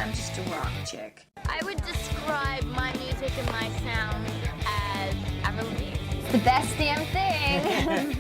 I'm just a rock chick. I would describe my music and my sound as Avril Lavigne. It's the best damn thing.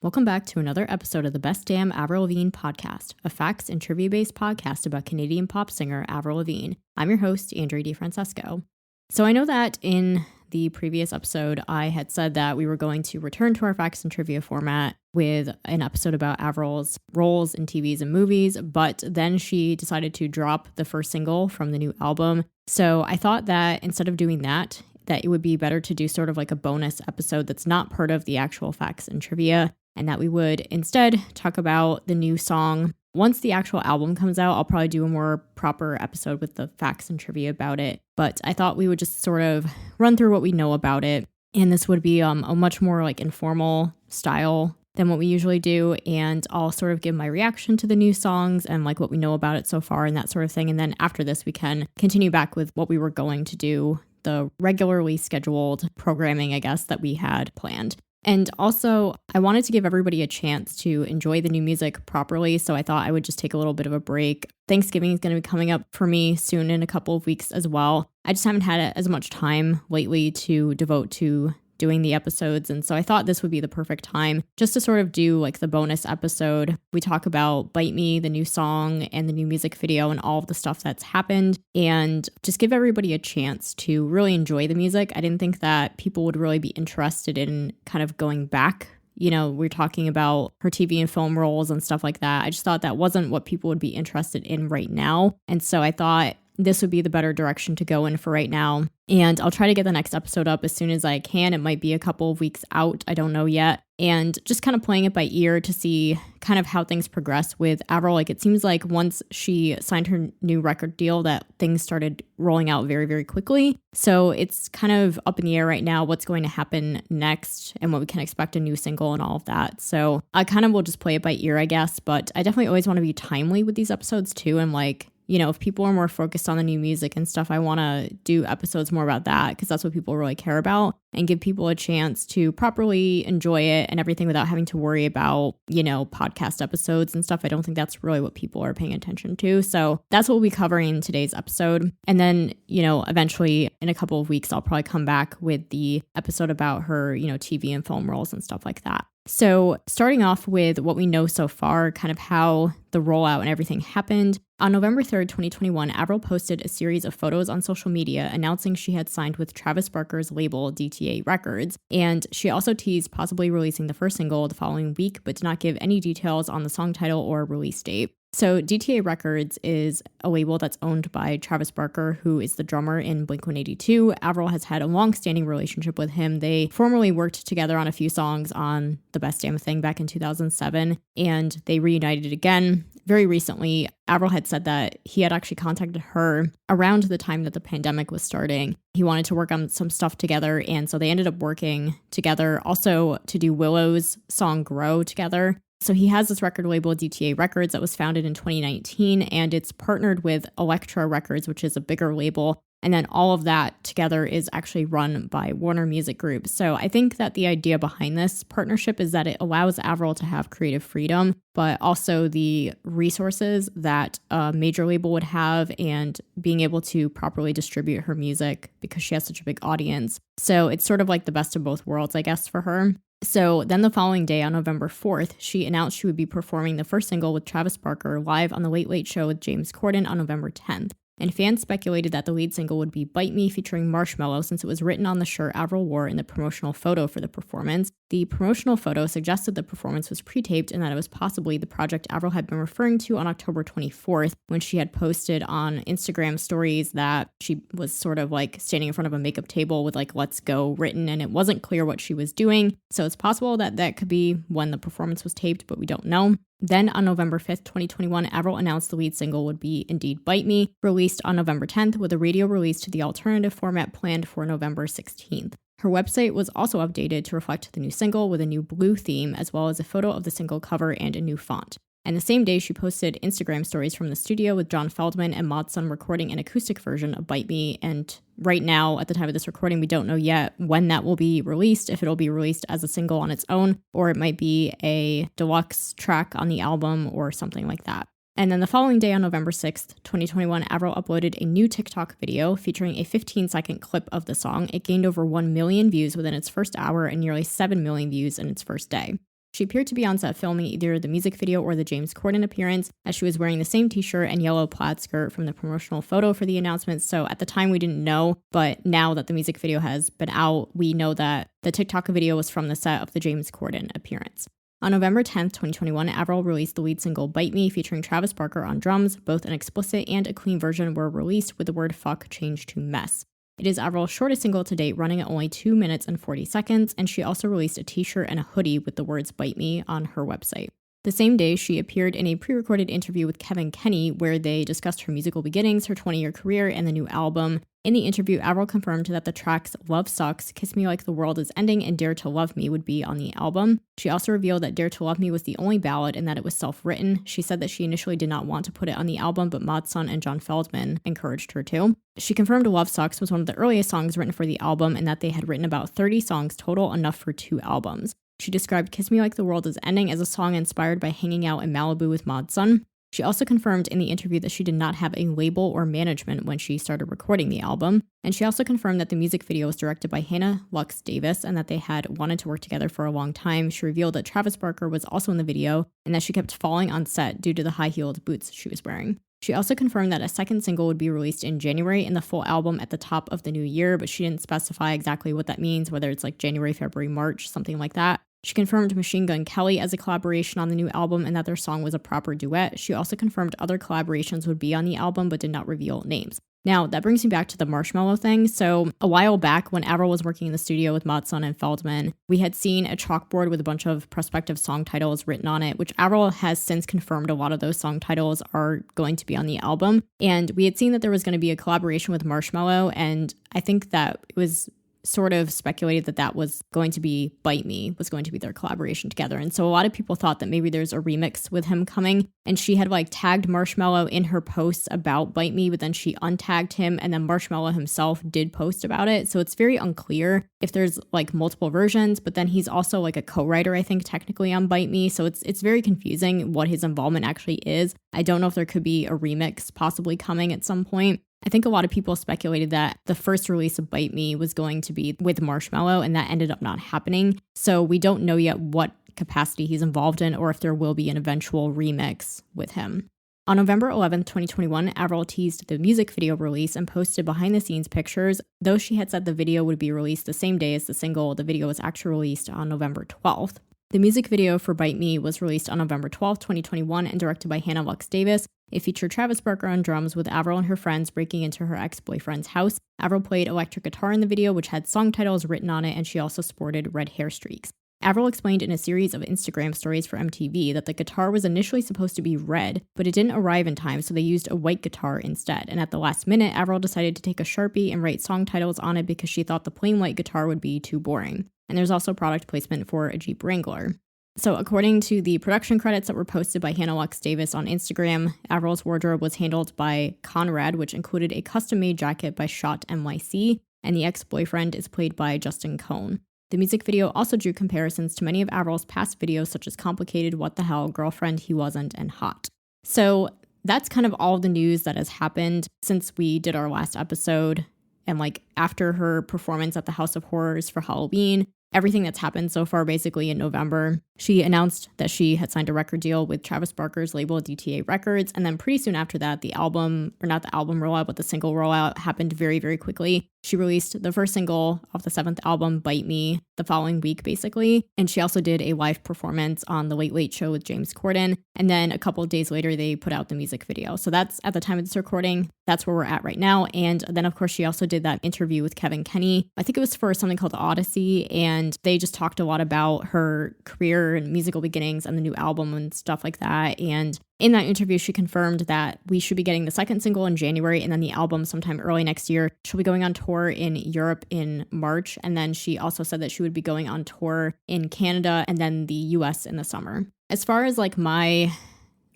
Welcome back to another episode of the Best Damn Avril Lavigne podcast, a facts and trivia-based podcast about Canadian pop singer Avril Lavigne. I'm your host, Andrea DiFrancesco. So I know that in the previous episode, I had said that we were going to return to our facts and trivia format with an episode about Avril's roles in TVs and movies, but then she decided to drop the first single from the new album. So I thought that instead of doing that it would be better to do sort of like a bonus episode that's not part of the actual facts and trivia, and that we would instead talk about the new song. Once the actual album comes out, I'll probably do a more proper episode with the facts and trivia about it. But I thought we would just sort of run through what we know about it. And this would be a much more like informal style than what we usually do. And I'll sort of give my reaction to the new songs and like what we know about it so far and that sort of thing. And then after this, we can continue back with what we were going to do, the regularly scheduled programming, I guess, that we had planned. And also, I wanted to give everybody a chance to enjoy the new music properly, so I thought I would just take a little bit of a break. Thanksgiving is going to be coming up for me soon in a couple of weeks as well. I just haven't had as much time lately to devote to doing the episodes, and so I thought this would be the perfect time just to sort of do like the bonus episode. We talk about Bite Me, the new song, and the new music video and all of the stuff that's happened, and just give everybody a chance to really enjoy the music. I didn't think that people would really be interested in kind of going back. You know, we're talking about her TV and film roles and stuff like that. I just thought that wasn't what people would be interested in right now, and so I thought this would be the better direction to go in for right now. And I'll try to get the next episode up as soon as I can. It might be a couple of weeks out. I don't know yet. And just kind of playing it by ear to see kind of how things progress with Avril. Like it seems like once she signed her new record deal that things started rolling out very, very quickly. So it's kind of up in the air right now what's going to happen next and what we can expect a new single and all of that. So I kind of will just play it by ear, I guess. But I definitely always want to be timely with these episodes too. And like, you know, if people are more focused on the new music and stuff, I want to do episodes more about that because that's what people really care about and give people a chance to properly enjoy it and everything without having to worry about, you know, podcast episodes and stuff. I don't think that's really what people are paying attention to. So that's what we'll be covering in today's episode. And then, you know, eventually in a couple of weeks, I'll probably come back with the episode about her, you know, TV and film roles and stuff like that. So starting off with what we know so far, kind of how the rollout and everything happened. On November 3rd, 2021, Avril posted a series of photos on social media announcing she had signed with Travis Barker's label DTA Records, and she also teased possibly releasing the first single the following week, but did not give any details on the song title or release date. So DTA Records is a label that's owned by Travis Barker, who is the drummer in Blink-182. Avril has had a long-standing relationship with him. They formerly worked together on a few songs on The Best Damn Thing back in 2007, and they reunited again very recently. Avril had said that he had actually contacted her around the time that the pandemic was starting. He wanted to work on some stuff together, and so they ended up working together also to do Willow's song Grow together. So he has this record label, DTA Records, that was founded in 2019, and it's partnered with Elektra Records, which is a bigger label. And then all of that together is actually run by Warner Music Group. So I think that the idea behind this partnership is that it allows Avril to have creative freedom, but also the resources that a major label would have and being able to properly distribute her music because she has such a big audience. So it's sort of like the best of both worlds, I guess, for her. So then the following day on November 4th, she announced she would be performing the first single with Travis Barker live on The Late Late Show with James Corden on November 10th. And fans speculated that the lead single would be Bite Me featuring Marshmello since it was written on the shirt Avril wore in the promotional photo for the performance. The promotional photo suggested the performance was pre-taped and that it was possibly the project Avril had been referring to on October 24th when she had posted on Instagram stories that she was sort of like standing in front of a makeup table with like "Let's Go" written, and it wasn't clear what she was doing. So it's possible that that could be when the performance was taped, but we don't know. Then on November 5th, 2021, Avril announced the lead single would be indeed Bite Me, released on November 10th with a radio release to the alternative format planned for November 16th. Her website was also updated to reflect the new single with a new blue theme, as well as a photo of the single cover and a new font. And the same day, she posted Instagram stories from the studio with John Feldman and Mod Sun recording an acoustic version of Bite Me. And right now, at the time of this recording, we don't know yet when that will be released, if it'll be released as a single on its own, or it might be a deluxe track on the album or something like that. And then the following day on November 6th, 2021, Avril uploaded a new TikTok video featuring a 15-second clip of the song. It gained over 1 million views within its first hour and nearly 7 million views in its first day. She appeared to be on set filming either the music video or the James Corden appearance, as she was wearing the same t-shirt and yellow plaid skirt from the promotional photo for the announcement. So at the time we didn't know, but now that the music video has been out, we know that the TikTok video was from the set of the James Corden appearance. On November 10th, 2021, Avril released the lead single Bite Me featuring Travis Barker on drums. Both an explicit and a clean version were released with the word fuck changed to mess. It is Avril's shortest single to date, running at only 2 minutes and 40 seconds, and she also released a t-shirt and a hoodie with the words Bite Me on her website. The same day, she appeared in a pre-recorded interview with Kevin Kenny where they discussed her musical beginnings, her 20-year career, and the new album. In the interview, Avril confirmed that the tracks Love Sucks, Kiss Me Like the World Is Ending, and Dare to Love Me would be on the album. She also revealed that Dare to Love Me was the only ballad and that it was self-written. She said that she initially did not want to put it on the album, but Mod Sun and John Feldman encouraged her to. She confirmed Love Sucks was one of the earliest songs written for the album and that they had written about 30 songs total, enough for 2 albums. She described Kiss Me Like the World Is Ending as a song inspired by hanging out in Malibu with Mod Sun. She also confirmed in the interview that she did not have a label or management when she started recording the album. And she also confirmed that the music video was directed by Hannah Lux Davis and that they had wanted to work together for a long time. She revealed that Travis Barker was also in the video and that she kept falling on set due to the high-heeled boots she was wearing. She also confirmed that a second single would be released in January and the full album at the top of the new year, but she didn't specify exactly what that means, whether it's like January, February, March, something like that. She confirmed Machine Gun Kelly as a collaboration on the new album and that their song was a proper duet. She also confirmed other collaborations would be on the album but did not reveal names. Now, that brings me back to the Marshmello thing. So a while back when Avril was working in the studio with Mod Sun and Feldman, we had seen a chalkboard with a bunch of prospective song titles written on it, which Avril has since confirmed a lot of those song titles are going to be on the album. And we had seen that there was going to be a collaboration with Marshmello, and I think that it was sort of speculated that that was going to be Bite Me, was going to be their collaboration together. And so a lot of people thought that maybe there's a remix with him coming. And she had like tagged Marshmello in her posts about Bite Me, but then she untagged him, and then Marshmello himself did post about it. So it's very unclear if there's like multiple versions, but then he's also like a co-writer, I think, technically on Bite Me. So it's very confusing what his involvement actually is. I don't know if there could be a remix possibly coming at some point. I think a lot of people speculated that the first release of Bite Me was going to be with Marshmello, and that ended up not happening. So we don't know yet what capacity he's involved in or if there will be an eventual remix with him. On November 11th, 2021, Avril teased the music video release and posted behind-the-scenes pictures. Though she had said the video would be released the same day as the single, the video was actually released on November 12th. The music video for Bite Me was released on November 12th, 2021 and directed by Hannah Lux Davis. It featured Travis Barker on drums with Avril and her friends breaking into her ex-boyfriend's house. Avril played electric guitar in the video, which had song titles written on it, and she also sported red hair streaks. Avril explained in a series of Instagram stories for MTV that the guitar was initially supposed to be red, but it didn't arrive in time, so they used a white guitar instead. And at the last minute, Avril decided to take a Sharpie and write song titles on it because she thought the plain white guitar would be too boring. And there's also product placement for a Jeep Wrangler. So according to the production credits that were posted by Hannah Lux Davis on Instagram, Avril's wardrobe was handled by Conrad, which included a custom-made jacket by Shot NYC, and the ex-boyfriend is played by Justin Cohn. The music video also drew comparisons to many of Avril's past videos, such as Complicated, What the Hell, Girlfriend, He Wasn't, and Hot. So that's kind of all the news that has happened since we did our last episode, and like after her performance at the House of Horrors for Halloween. Everything that's happened so far basically in November. She announced that she had signed a record deal with Travis Barker's label DTA Records, and then pretty soon after that, the album, or not the album rollout, but the single rollout happened very, very quickly. She released the first single off the 7th album, Bite Me, the following week basically, and she also did a live performance on The Late Late Show with James Corden, and then a couple of days later, they put out the music video. So that's at the time of this recording, that's where we're at right now, and then of course she also did that interview with Kevin Kenny. I think it was for something called Odyssey, and they just talked a lot about her career and musical beginnings and the new album and stuff like that. And in that interview, she confirmed that we should be getting the second single in January and then the album sometime early next year. She'll be going on tour in Europe in March. And then she also said that she would be going on tour in Canada and then the US in the summer. As far as like my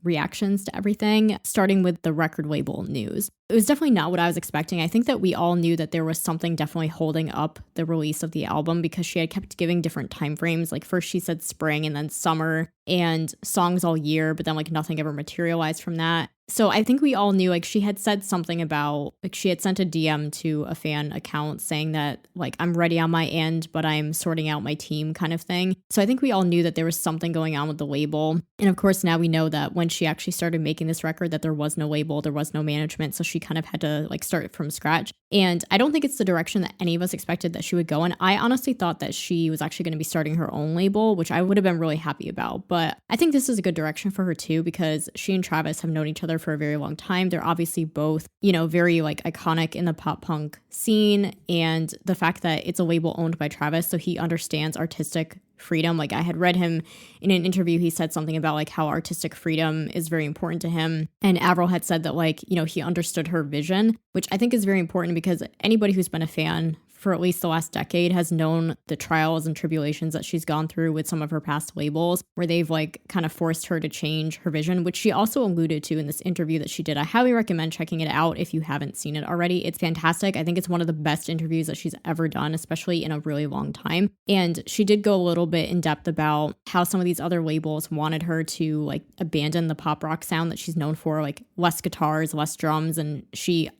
reactions to everything, starting with the record label news. It was definitely not what I was expecting. I think that we all knew that there was something definitely holding up the release of the album because she had kept giving different time frames. Like first she said spring and then summer and songs all year, but then like nothing ever materialized from that. So I think we all knew like she had said something about like she had sent a DM to a fan account saying that like I'm ready on my end, but I'm sorting out my team kind of thing. So I think we all knew that there was something going on with the label. And of course now we know that when she actually started making this record that there was no label, there was no management. So she kind of had to like start from scratch. And I don't think it's the direction that any of us expected that she would go in. I honestly thought that she was actually going to be starting her own label, which I would have been really happy about. But I think this is a good direction for her too, because she and Travis have known each other for a very long time. They're obviously both, you know, very like iconic in the pop punk scene. And the fact that it's a label owned by Travis, so he understands artistic freedom. Like I had read him in an interview, he said something about like how artistic freedom is very important to him. And Avril had said that like, you know, he understood her vision, which I think is very important because anybody who's been a fan for at least the last decade has known the trials and tribulations that she's gone through with some of her past labels where they've like kind of forced her to change her vision, which she also alluded to in this interview that she did. I highly recommend checking it out if you haven't seen it already. It's fantastic. I think it's one of the best interviews that she's ever done, especially in a really long time. And she did go a little bit in depth about how some of these other labels wanted her to like abandon the pop rock sound that she's known for, like less guitars, less drums. And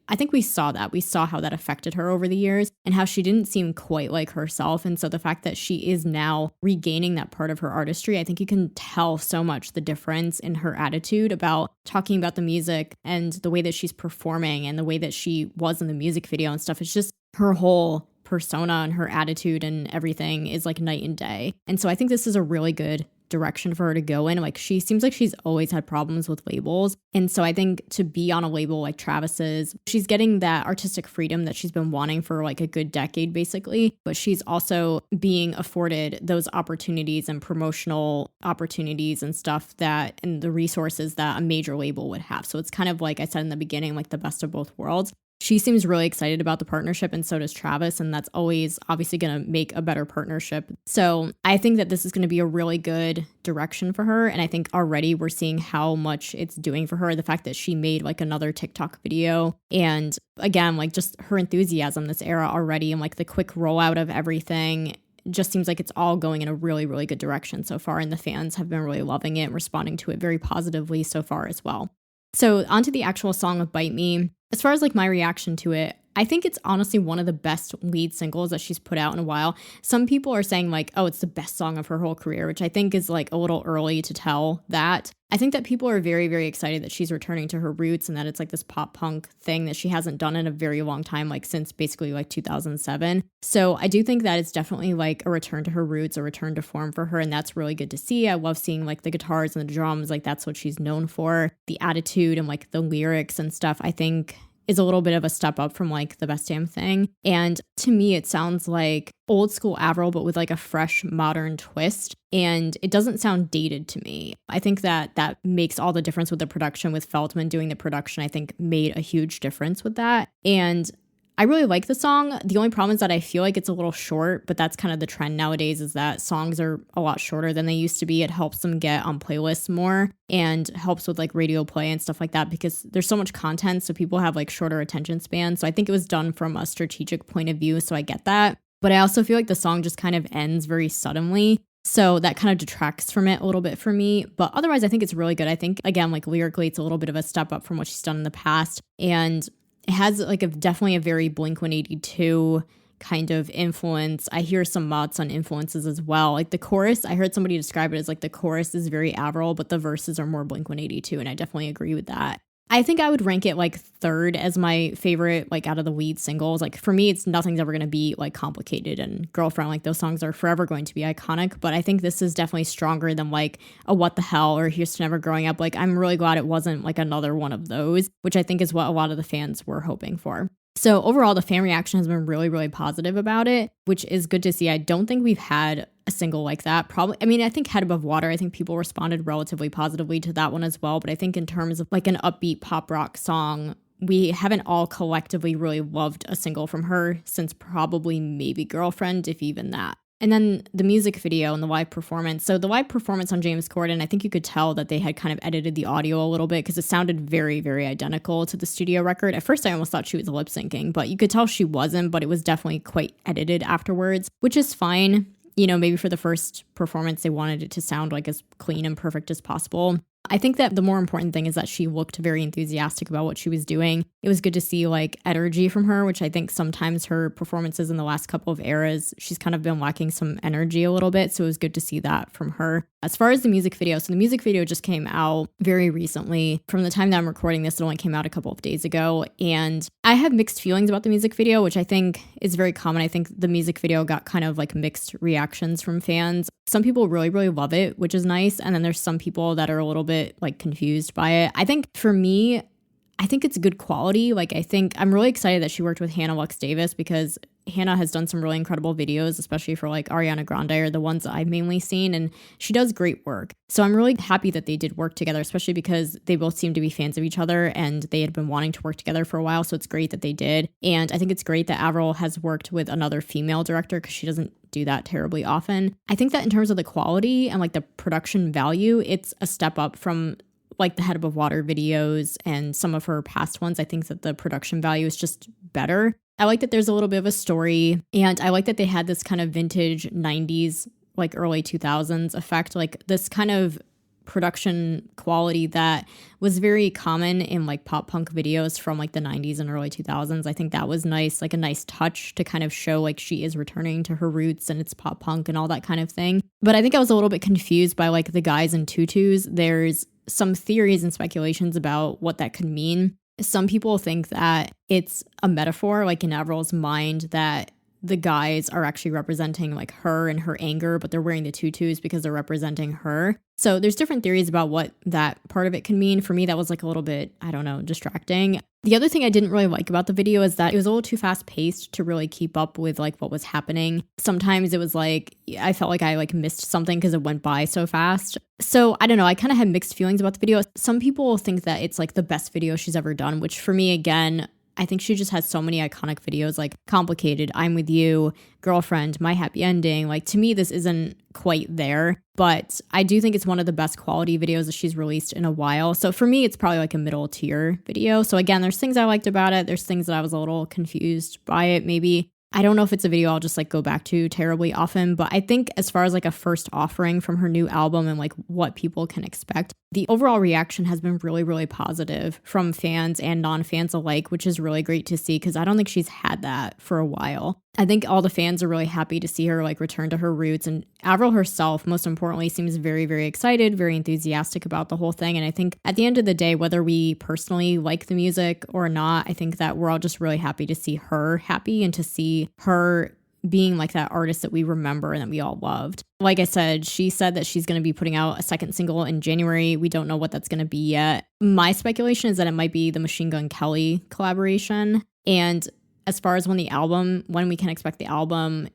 I think we saw that. We saw how that affected her over the years and how she didn't seem quite like herself. And so the fact that she is now regaining that part of her artistry, I think you can tell so much the difference in her attitude about talking about the music and the way that she's performing and the way that she was in the music video and stuff. It's just her whole persona and her attitude and everything is like night and day. And so I think this is a really good direction for her to go in. Like she seems like she's always had problems with labels. And so I think to be on a label like Travis's, she's getting that artistic freedom that she's been wanting for like a good decade basically, but she's also being afforded those opportunities and promotional opportunities and stuff that and the resources that a major label would have. So it's kind of like I said in the beginning, like the best of both worlds. She seems really excited about the partnership and so does Travis, and that's always obviously going to make a better partnership. So I think that this is going to be a really good direction for her, and I think already we're seeing how much it's doing for her. The fact that she made like another TikTok video, and again, like just her enthusiasm this era already, and like the quick rollout of everything just seems like it's all going in a really, really good direction so far, and the fans have been really loving it and responding to it very positively so far as well. So onto the actual song of Bite Me. As far as like my reaction to it, I think it's honestly one of the best lead singles that she's put out in a while. Some people are saying like, oh, it's the best song of her whole career, which I think is like a little early to tell that. I think that people are very, very excited that she's returning to her roots and that it's like this pop punk thing that she hasn't done in a very long time, like since basically like 2007. So I do think that it's definitely like a return to her roots, a return to form for her. And that's really good to see. I love seeing like the guitars and the drums, like that's what she's known for. The attitude and like the lyrics and stuff, I think is a little bit of a step up from like the Best Damn Thing. And to me, it sounds like old school Avril, but with like a fresh modern twist. And it doesn't sound dated to me. I think that that makes all the difference with the production, with Feldman doing the production, I think made a huge difference with that. And I really like the song. The only problem is that I feel like it's a little short, but that's kind of the trend nowadays is that songs are a lot shorter than they used to be. It helps them get on playlists more and helps with like radio play and stuff like that because there's so much content. So people have like shorter attention spans. So I think it was done from a strategic point of view. So I get that. But I also feel like the song just kind of ends very suddenly. So that kind of detracts from it a little bit for me. But otherwise, I think it's really good. I think, again, like lyrically, it's a little bit of a step up from what she's done in the past. And it has like definitely a very Blink-182 kind of influence. I hear some mods on influences as well. Like the chorus, I heard somebody describe it as like the chorus is very Avril, but the verses are more Blink-182. And I definitely agree with that. I think I would rank it like third as my favorite, like out of the lead singles. Like for me, it's nothing's ever going to be like Complicated and Girlfriend. Like those songs are forever going to be iconic. But I think this is definitely stronger than like a What the Hell or Here's to Never Growing Up. Like I'm really glad it wasn't like another one of those, which I think is what a lot of the fans were hoping for. So overall, the fan reaction has been really, really positive about it, which is good to see. I don't think we've had a single like that. Probably, I mean, I think Head Above Water, I think people responded relatively positively to that one as well. But I think in terms of like an upbeat pop rock song, we haven't all collectively really loved a single from her since probably maybe Girlfriend, if even that. And then the music video and the live performance. So the live performance on James Corden, I think you could tell that they had kind of edited the audio a little bit because it sounded very, very identical to the studio record. At first, I almost thought she was lip syncing, but you could tell she wasn't, but it was definitely quite edited afterwards, which is fine. You know, maybe for the first performance, they wanted it to sound like as clean and perfect as possible. I think that the more important thing is that she looked very enthusiastic about what she was doing. It was good to see like energy from her, which I think sometimes her performances in the last couple of eras, she's kind of been lacking some energy a little bit. So it was good to see that from her. As far as the music video, so the music video just came out very recently. From the time that I'm recording this, it only came out a couple of days ago. And I have mixed feelings about the music video, which I think is very common. I think the music video got kind of like mixed reactions from fans. Some people really, really love it, which is nice. And then there's some people that are a little bit like confused by it. I think for me, I think it's good quality. Like, I think I'm really excited that she worked with Hannah Lux Davis because Hannah has done some really incredible videos, especially for like Ariana Grande are the ones that I've mainly seen, and she does great work. So I'm really happy that they did work together, especially because they both seem to be fans of each other and they had been wanting to work together for a while. So it's great that they did. And I think it's great that Avril has worked with another female director because she doesn't do that terribly often. I think that in terms of the quality and like the production value, it's a step up from like the Head Above Water videos and some of her past ones. I think that the production value is just better. I like that there's a little bit of a story, and I like that they had this kind of vintage 90s, like early 2000s effect, like this kind of production quality that was very common in like pop punk videos from like the 90s and early 2000s. I think that was nice, like a nice touch to kind of show like she is returning to her roots and it's pop punk and all that kind of thing. But I think I was a little bit confused by like the guys in tutus. There's some theories and speculations about what that could mean. Some people think that it's a metaphor, like in Avril's mind, that the guys are actually representing like her and her anger, but they're wearing the tutus because they're representing her. So there's different theories about what that part of it can mean. For me, that was like a little bit, I don't know, distracting. The other thing I didn't really like about the video is that it was a little too fast paced to really keep up with like what was happening. Sometimes it was like, I felt like I like missed something because it went by so fast. So I don't know, I kind of had mixed feelings about the video. Some people think that it's like the best video she's ever done, which for me, again, I think she just has so many iconic videos like Complicated, I'm With You, Girlfriend, My Happy Ending. Like, to me, this isn't quite there, but I do think it's one of the best quality videos that she's released in a while. So for me, it's probably like a middle tier video. So again, there's things I liked about it. There's things that I was a little confused by it maybe. I don't know if it's a video I'll just like go back to terribly often, but I think as far as like a first offering from her new album and like what people can expect, the overall reaction has been really, really positive from fans and non-fans alike, which is really great to see because I don't think she's had that for a while. I think all the fans are really happy to see her like return to her roots, and Avril herself, most importantly, seems very, very excited, very enthusiastic about the whole thing. And I think at the end of the day, whether we personally like the music or not, I think that we're all just really happy to see her happy and to see her being like that artist that we remember and that we all loved. Like I said, she said that she's going to be putting out a second single in January. We don't know what that's going to be yet. My speculation is that it might be the Machine Gun Kelly collaboration. And as far as when we can expect the album,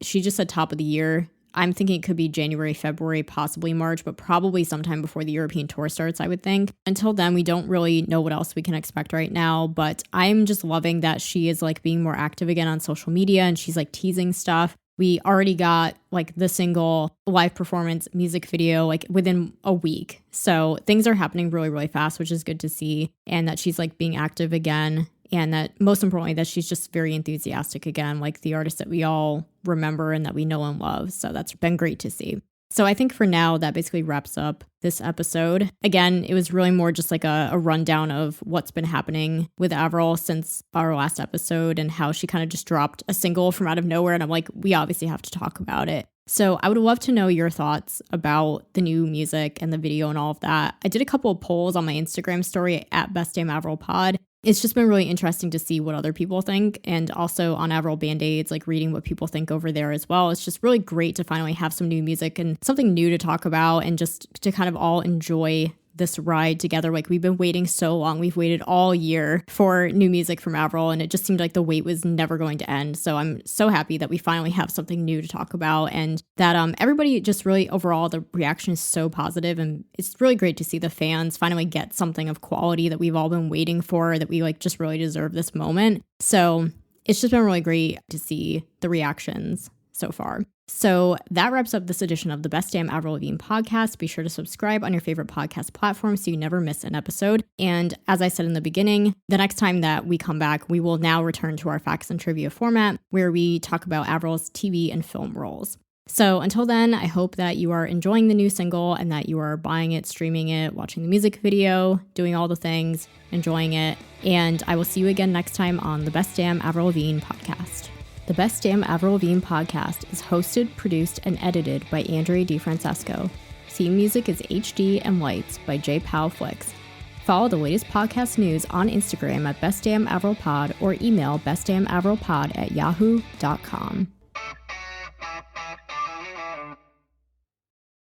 she just said top of the year. I'm thinking it could be January, February, possibly March, but probably sometime before the European tour starts, I would think. Until then, we don't really know what else we can expect right now, but I'm just loving that she is like being more active again on social media and she's like teasing stuff. We already got like the single, live performance, music video like within a week. So things are happening really, really fast, which is good to see. And that she's like being active again. And that most importantly, that she's just very enthusiastic again, like the artist that we all remember and that we know and love. So that's been great to see. So I think for now, that basically wraps up this episode. Again, it was really more just like a rundown of what's been happening with Avril since our last episode and how she kind of just dropped a single from out of nowhere. And I'm like, we obviously have to talk about it. So I would love to know your thoughts about the new music and the video and all of that. I did a couple of polls on my Instagram story at Best Damn Avril Pod. It's just been really interesting to see what other people think, and also on Avril Band-Aids, like reading what people think over there as well. It's just really great to finally have some new music and something new to talk about and just to kind of all enjoy this ride together. Like, we've been waiting so long. We've waited all year for new music from Avril, and it just seemed like the wait was never going to end. So I'm so happy that we finally have something new to talk about, and that everybody just really overall, the reaction is so positive, and it's really great to see the fans finally get something of quality that we've all been waiting for, that we like just really deserve this moment. So it's just been really great to see the reactions so far. So that wraps up this edition of the Best Damn Avril Lavigne podcast. Be sure to subscribe on your favorite podcast platform so you never miss an episode. And as I said in the beginning, the next time that we come back, we will now return to our facts and trivia format where we talk about Avril's TV and film roles. So until then, I hope that you are enjoying the new single and that you are buying it, streaming it, watching the music video, doing all the things, enjoying it. And I will see you again next time on the Best Damn Avril Lavigne podcast. The Best Damn Avril Lavigne podcast is hosted, produced, and edited by Andrea DiFrancesco. Theme music is HD and Lights by J. Powell Flicks. Follow the latest podcast news on Instagram at bestdamnavrilpod or email bestdamnavrilpod@yahoo.com.